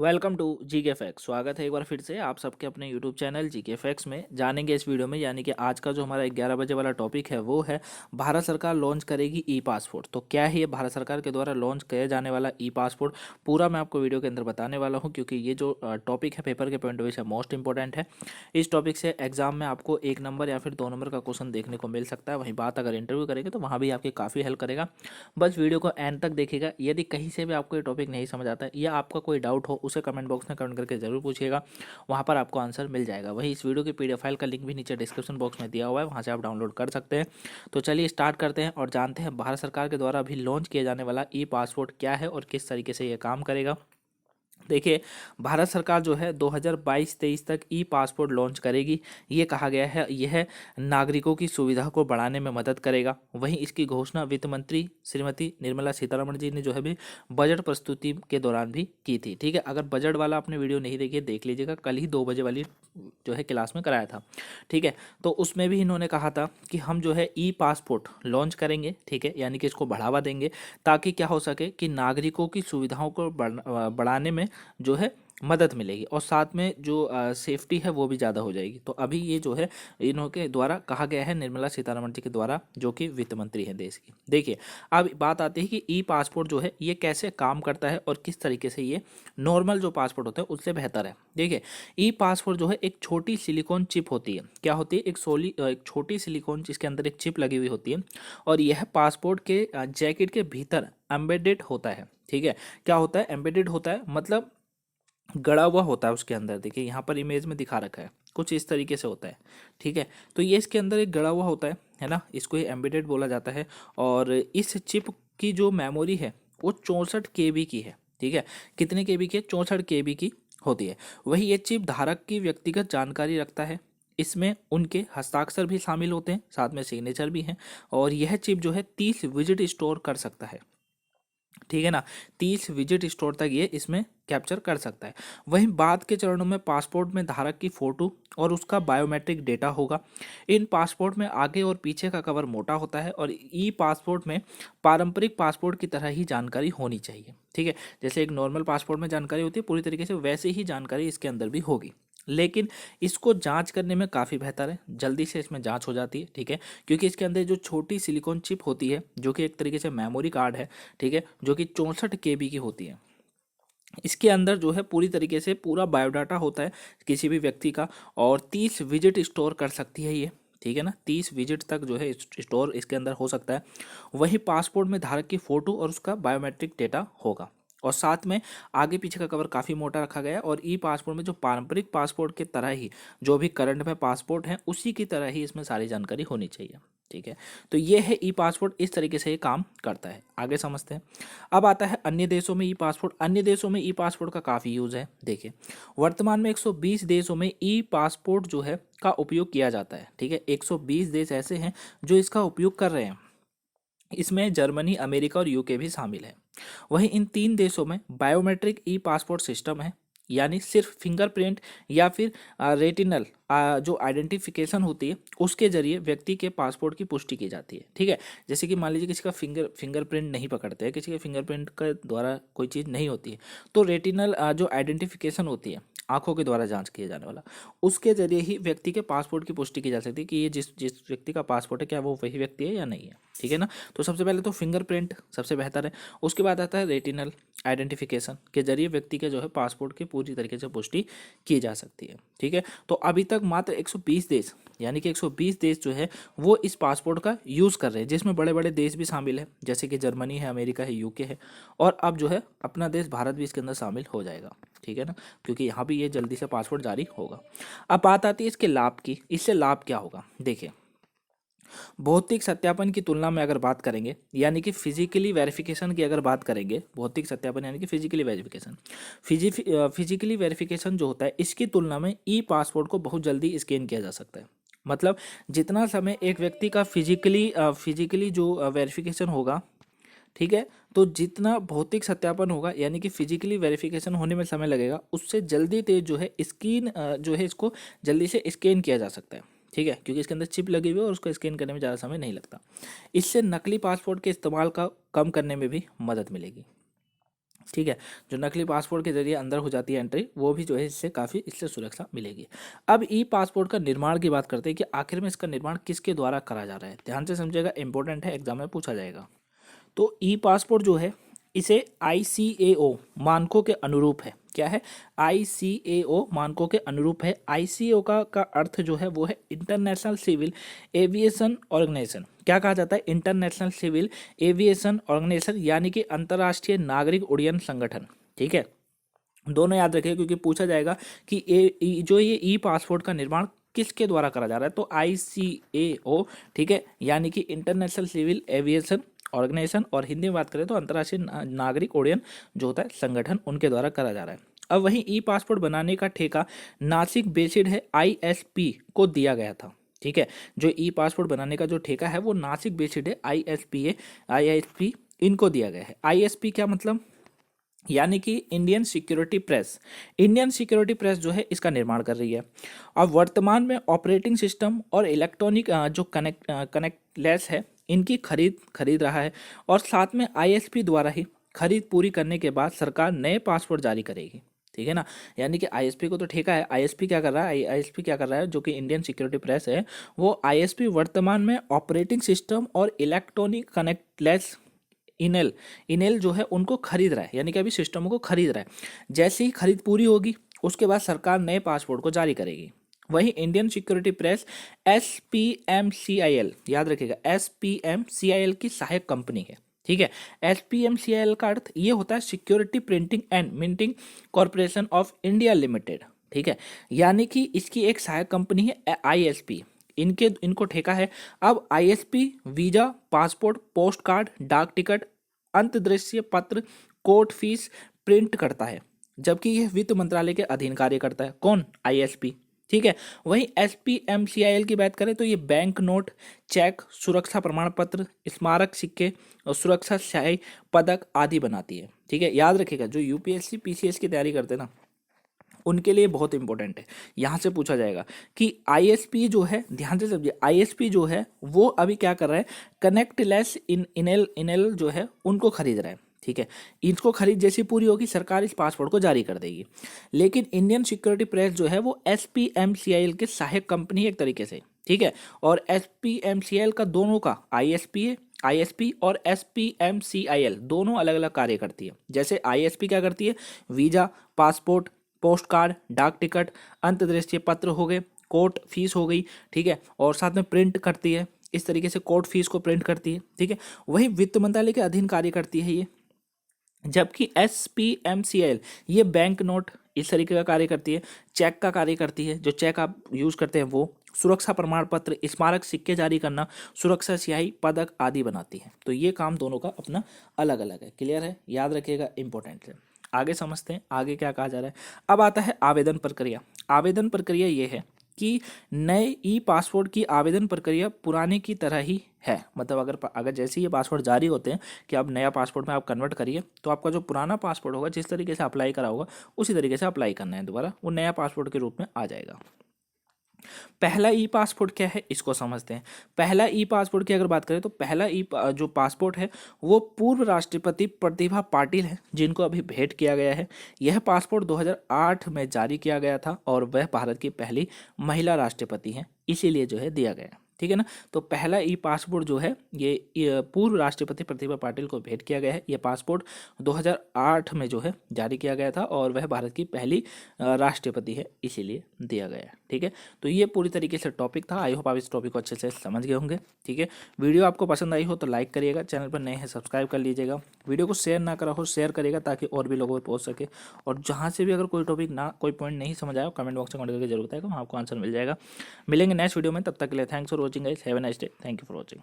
Welcome to GK fax. स्वागत है एक बार फिर से आप सबके अपने यूट्यूब चैनल जीके फैक्स में। जानेंगे इस वीडियो में, यानी कि आज का जो हमारा 11 बजे वाला टॉपिक है वो है भारत सरकार लॉन्च करेगी ई पासपोर्ट। तो क्या है ये भारत सरकार के द्वारा लॉन्च किया जाने वाला ई पासपोर्ट, पूरा मैं आपको वीडियो के अंदर बताने वाला हूँ, क्योंकि ये जो टॉपिक है पेपर के पॉइंट ऑफ व्यू से मोस्ट इंपॉर्टेंट है। इस टॉपिक से एग्जाम में आपको 1 नंबर या फिर 2 नंबर का क्वेश्चन देखने को मिल सकता है। वहीं बात अगर इंटरव्यू करेंगे तो वहाँ भी आपकी काफ़ी हेल्प करेगा। बस वीडियो को एंड तक देखिएगा। यदि कहीं से भी आपको ये टॉपिक नहीं समझ आता है या आपका कोई डाउट हो, उसे कमेंट बॉक्स में कमेंट करके जरूर पूछिएगा, वहाँ पर आपको आंसर मिल जाएगा। वहीं इस वीडियो की पीडीएफ फाइल का लिंक भी नीचे डिस्क्रिप्शन बॉक्स में दिया हुआ है, वहाँ से आप डाउनलोड कर सकते हैं। तो चलिए स्टार्ट करते हैं और जानते हैं भारत सरकार के द्वारा अभी लॉन्च किया जाने वाला ई पासपोर्ट क्या है और किस तरीके से ये काम करेगा। देखिए, भारत सरकार जो है 2022-23 तक ई पासपोर्ट लॉन्च करेगी। ये कहा गया है यह नागरिकों की सुविधा को बढ़ाने में मदद करेगा। वहीं इसकी घोषणा वित्त मंत्री श्रीमती निर्मला सीतारमण जी ने जो है भी बजट प्रस्तुति के दौरान भी की थी। ठीक है, अगर बजट वाला आपने वीडियो नहीं देखी देख लीजिएगा, कल ही 2 बजे वाली जो है क्लास में कराया था। ठीक है, तो उसमें भी इन्होंने कहा था कि हम जो है ई पासपोर्ट लॉन्च करेंगे। ठीक है, यानी कि इसको बढ़ावा देंगे ताकि क्या हो सके कि नागरिकों की सुविधाओं को बढ़ाने में जो है मदद मिलेगी और साथ में जो सेफ्टी है वो भी ज़्यादा हो जाएगी। तो अभी ये जो है इन्होंने द्वारा कहा गया है, निर्मला सीतारमण जी के द्वारा, जो कि वित्त मंत्री है देश की। देखिए, अब बात आती है कि ई पासपोर्ट जो है ये कैसे काम करता है और किस तरीके से ये नॉर्मल जो पासपोर्ट होता है उससे बेहतर है। देखिए, ई पासपोर्ट जो है एक छोटी सिलिकॉन चिप होती है। क्या होती है? एक छोटी सिलिकॉन, जिसके अंदर एक चिप लगी हुई होती है और यह पासपोर्ट के जैकेट के भीतर एम्बेडेड होता है। ठीक है, क्या होता है? एम्बेडेड होता है मतलब गड़ा हुआ होता है उसके अंदर। देखिए, यहाँ पर इमेज में दिखा रखा है, कुछ इस तरीके से होता है। ठीक है, तो ये इसके अंदर एक गड़ा हुआ होता है ना, इसको ये एम्बेडेड बोला जाता है। और इस चिप की जो मेमोरी है वो 64 KB की है। ठीक है, कितने KB की है? 64 KB की होती है। वही ये चिप धारक की व्यक्तिगत जानकारी रखता है। इसमें उनके हस्ताक्षर भी शामिल होते हैं, साथ में सिग्नेचर भी हैं। और यह चिप जो है 30 विजिट स्टोर कर सकता है। ठीक है ना, 30 विजिट स्टोर तक ये इसमें कैप्चर कर सकता है। वहीं बाद के चरणों में पासपोर्ट में धारक की फोटो और उसका बायोमेट्रिक डेटा होगा। इन पासपोर्ट में आगे और पीछे का कवर मोटा होता है और ई पासपोर्ट में पारंपरिक पासपोर्ट की तरह ही जानकारी होनी चाहिए। ठीक है, जैसे एक नॉर्मल पासपोर्ट में जानकारी होती है पूरी तरीके से, वैसे ही जानकारी इसके अंदर भी होगी। लेकिन इसको जांच करने में काफ़ी बेहतर है, जल्दी से इसमें जांच हो जाती है। ठीक है, क्योंकि इसके अंदर जो छोटी सिलिकॉन चिप होती है, जो कि एक तरीके से मेमोरी कार्ड है। ठीक है, जो कि 64 KB की होती है। इसके अंदर जो है पूरी तरीके से पूरा बायोडाटा होता है किसी भी व्यक्ति का, और 30 विजिट स्टोर कर सकती है ये। ठीक है ना, 30 विजिट तक जो है स्टोर इसके अंदर हो सकता है। वहीं पासपोर्ट में धारक की फोटो और उसका बायोमेट्रिक डेटा होगा। और साथ में आगे पीछे का कवर काफ़ी मोटा रखा गया है। और ई पासपोर्ट में जो पारंपरिक पासपोर्ट की तरह ही जो भी करंट में पासपोर्ट है उसी की तरह ही इसमें सारी जानकारी होनी चाहिए। ठीक है, तो ये है ई पासपोर्ट, इस तरीके से ये काम करता है। आगे समझते हैं। अब आता है अन्य देशों में ई पासपोर्ट। अन्य देशों में ई पासपोर्ट का काफ़ी यूज़ है। देखिए, वर्तमान में 120 देशों में ई पासपोर्ट जो है का उपयोग किया जाता है। ठीक है, 120 देश ऐसे हैं जो इसका उपयोग कर रहे हैं। इसमें जर्मनी, अमेरिका और यूके भी शामिल है। वहीं इन 3 देशों में बायोमेट्रिक ई पासपोर्ट सिस्टम है, यानी सिर्फ फिंगरप्रिंट या फिर रेटिनल जो आइडेंटिफिकेशन होती है उसके जरिए व्यक्ति के पासपोर्ट की पुष्टि की जाती है। ठीक है, जैसे कि मान लीजिए किसी का फिंगरप्रिंट नहीं पकड़ते हैं, किसी के फिंगरप्रिंट के द्वारा कोई चीज़ नहीं होती है, तो रेटिनल जो आइडेंटिफिकेशन होती है, आंखों के द्वारा जांच किया जाने वाला, उसके जरिए ही व्यक्ति के पासपोर्ट की पुष्टि की जा सकती है कि ये जिस जिस व्यक्ति का पासपोर्ट है क्या वो वही व्यक्ति है या नहीं है। ठीक है ना, तो सबसे पहले तो फिंगरप्रिंट सबसे बेहतर है। उसके बाद आता है रेटिनल आइडेंटिफिकेशन के जरिए व्यक्ति के जो है पासपोर्ट की पूरी तरीके से पुष्टि की जा सकती है। ठीक है, तो अभी तक मात्र 120 देश, यानी कि 120 देश जो है वो इस पासपोर्ट का यूज़ कर रहे हैं, जिसमें बड़े बड़े देश भी शामिल है, जैसे कि जर्मनी है, अमेरिका है, यूके है, और अब जो है अपना देश भारत भी इसके अंदर शामिल हो जाएगा। ठीक है ना, क्योंकि यहाँ भी ये जल्दी से पासपोर्ट जारी होगा। अब बात आती है इसके लाभ की। इससे लाभ क्या होगा? देखिए, भौतिक सत्यापन की तुलना में अगर बात करेंगे, यानी कि फिजिकली वेरिफिकेशन की अगर बात करेंगे, भौतिक सत्यापन यानी कि फिजिकली वेरिफिकेशन, फिजिकली वेरिफिकेशन जो होता है इसकी तुलना में ई पासपोर्ट को बहुत जल्दी स्कैन किया जा सकता है। मतलब जितना समय एक व्यक्ति का फिजिकली जो वेरिफिकेशन होगा, ठीक है, तो जितना भौतिक सत्यापन होगा यानी कि फिजिकली वेरिफिकेशन होने में समय लगेगा, उससे जल्दी तेज जो है स्कैन जो है इसको जल्दी से स्कैन किया जा सकता है। ठीक है, क्योंकि इसके अंदर चिप लगी हुई है और उसको स्कैन करने में ज़्यादा समय नहीं लगता। इससे नकली पासपोर्ट के इस्तेमाल का कम करने में भी मदद मिलेगी। ठीक है। जो नकली पासपोर्ट के जरिए अंदर हो जाती है एंट्री, वो भी जो है इससे सुरक्षा मिलेगी। अब ई पासपोर्ट का निर्माण की बात करते हैं कि आखिर में इसका निर्माण किसके द्वारा करा जा रहा है। ध्यान से समझिएगा, इंपॉर्टेंट है, एग्जाम में पूछा जाएगा। तो ई पासपोर्ट जो है इसे ICAO मानकों के अनुरूप है। क्या है? ICAO मानकों के अनुरूप है। ICAO का अर्थ जो है वो है इंटरनेशनल सिविल एविएशन ऑर्गेनाइजेशन। क्या कहा जाता है? इंटरनेशनल सिविल एविएशन ऑर्गेनाइजेशन, यानी कि अंतर्राष्ट्रीय नागरिक उड्डयन संगठन। ठीक है, दोनों याद रखिए क्योंकि पूछा जाएगा कि ये ई पासपोर्ट का निर्माण किसके द्वारा करा जा रहा है। तो ICAO, ठीक है, यानी कि इंटरनेशनल सिविल एविएशन ऑर्गेनाइजेशन, और हिंदी में बात करें तो अंतर्राष्ट्रीय नागरिक उड्डयन जो होता है संगठन, उनके द्वारा करा जा रहा है। अब वहीं ई पासपोर्ट बनाने का ठेका नासिक बेसिड है ISP को दिया गया था। ठीक है, जो ई पासपोर्ट बनाने का जो ठेका है वो नासिक बेसिड है ISP इनको दिया गया है। ISP क्या मतलब? यानी कि इंडियन सिक्योरिटी प्रेस जो है इसका निर्माण कर रही है। अब वर्तमान में ऑपरेटिंग सिस्टम और इलेक्ट्रॉनिक जो कनेक्टलेस है इनकी खरीद रहा है, और साथ में ISP द्वारा ही खरीद पूरी करने के बाद सरकार नए पासपोर्ट जारी करेगी। ठीक है ना, यानी कि ISP को तो ठेका है। ISP क्या कर रहा है, जो कि इंडियन सिक्योरिटी प्रेस है, वो ISP वर्तमान में ऑपरेटिंग सिस्टम और इलेक्ट्रॉनिक कनेक्टलेस इनेल जो है उनको खरीद रहा है, यानी कि अभी सिस्टमों को खरीद रहा है। जैसे ही खरीद पूरी होगी उसके बाद सरकार नए पासपोर्ट को जारी करेगी। वहीं इंडियन सिक्योरिटी प्रेस SPMCIL, याद रखिएगा, SPMCIL की सहायक कंपनी है। ठीक है, SPMCIL का अर्थ ये होता है security printing and minting corporation of India limited. ठीक है, यानी कि इसकी एक सहायक कंपनी है ISP, इनको ठेका है। अब ISP visa, passport, post card, डाक टिकट, अंतर्दृष्टीय पत्र, कोर्ट फीस प्रिंट करता है, जबकि यह वित्त मंत्रालय के अधीन कार्य करता है। कौन? ISP। ठीक है, वहीं SPMCIL की बात करें तो ये बैंक नोट, चेक, सुरक्षा प्रमाण पत्र, स्मारक सिक्के और सुरक्षा स्याही पदक आदि बनाती है। ठीक है, याद रखिएगा, जो UPSC PCS की तैयारी करते हैं ना उनके लिए बहुत इंपॉर्टेंट है। यहाँ से पूछा जाएगा कि ISP जो है, ध्यान से समझिए, ISP जो है वो अभी क्या कर रहा है, कनेक्टलेस इनेल जो है उनको खरीद रहा है। ठीक है, इसको खरीद जैसी पूरी होगी सरकार इस पासपोर्ट को जारी कर देगी। लेकिन इंडियन सिक्योरिटी प्रेस जो है वो SPMCIL के सहायक कंपनी है एक तरीके से। ठीक है, और SPMCIL का दोनों का ISP और SPMCIL दोनों अलग अलग कार्य करती है। जैसे ISP क्या करती है, वीजा, पासपोर्ट, पोस्ट कार्ड, डाक टिकट, अंतर्दृष्टीय पत्र हो गए, कोर्ट फीस हो गई। ठीक है, और साथ में प्रिंट करती है, इस तरीके से कोर्ट फीस को प्रिंट करती है। ठीक है, वही वित्त मंत्रालय के अधीन कार्य करती है ये। जबकि SPMCIL ये बैंक नोट इस तरीके का कार्य करती है, चेक का कार्य करती है, जो चेक आप यूज करते हैं वो, सुरक्षा प्रमाण पत्र, स्मारक सिक्के जारी करना, सुरक्षा स्याही पदक आदि बनाती है। तो ये काम दोनों का अपना अलग अलग है। क्लियर है, याद रखिएगा, इंपॉर्टेंट है। आगे समझते हैं आगे क्या कहा जा रहा है। अब आता है आवेदन प्रक्रिया। आवेदन प्रक्रिया ये है कि नए ई पासपोर्ट की आवेदन प्रक्रिया पुराने की तरह ही है। मतलब अगर जैसे ये पासपोर्ट जारी होते हैं कि आप नया पासपोर्ट में आप कन्वर्ट करिए, तो आपका जो पुराना पासपोर्ट होगा जिस तरीके से अप्लाई करा होगा उसी तरीके से अप्लाई करना है, दोबारा वो नया पासपोर्ट के रूप में आ जाएगा। पहला ई पासपोर्ट क्या है इसको समझते हैं। पहला ई पासपोर्ट की अगर बात करें तो पहला जो पासपोर्ट है वो पूर्व राष्ट्रपति प्रतिभा पाटिल है, जिनको अभी भेंट किया गया है। यह पासपोर्ट 2008 में जारी किया गया था और वह भारत की पहली महिला राष्ट्रपति हैं, इसीलिए जो है दिया गया है। ठीक है ना, तो पहला ई पासपोर्ट जो है ये पूर्व राष्ट्रपति प्रतिभा पाटिल को भेंट किया गया है। ये पासपोर्ट 2008 में जो है जारी किया गया था और वह भारत की पहली राष्ट्रपति है, इसीलिए दिया गया है। ठीक है, तो ये पूरी तरीके से टॉपिक था। आई होप आप इस टॉपिक को अच्छे से समझ गए होंगे। ठीक है, वीडियो आपको पसंद आई हो तो लाइक करिएगा, चैनल पर नए हैं सब्सक्राइब कर लीजिएगा, वीडियो को शेयर ना करा हो शेयर करिएगा ताकि और भी लोगों को पहुंच सके। और जहाँ से भी अगर कोई टॉपिक कोई पॉइंट नहीं समझ आया कमेंट बॉक्स में कमेंट करके जरूर बताएगा, वहाँ आपको आंसर मिल जाएगा। मिलेंगे नेक्स्ट वीडियो में, तब तक के लिए thanks for watching guys, have a nice day, thank you for watching.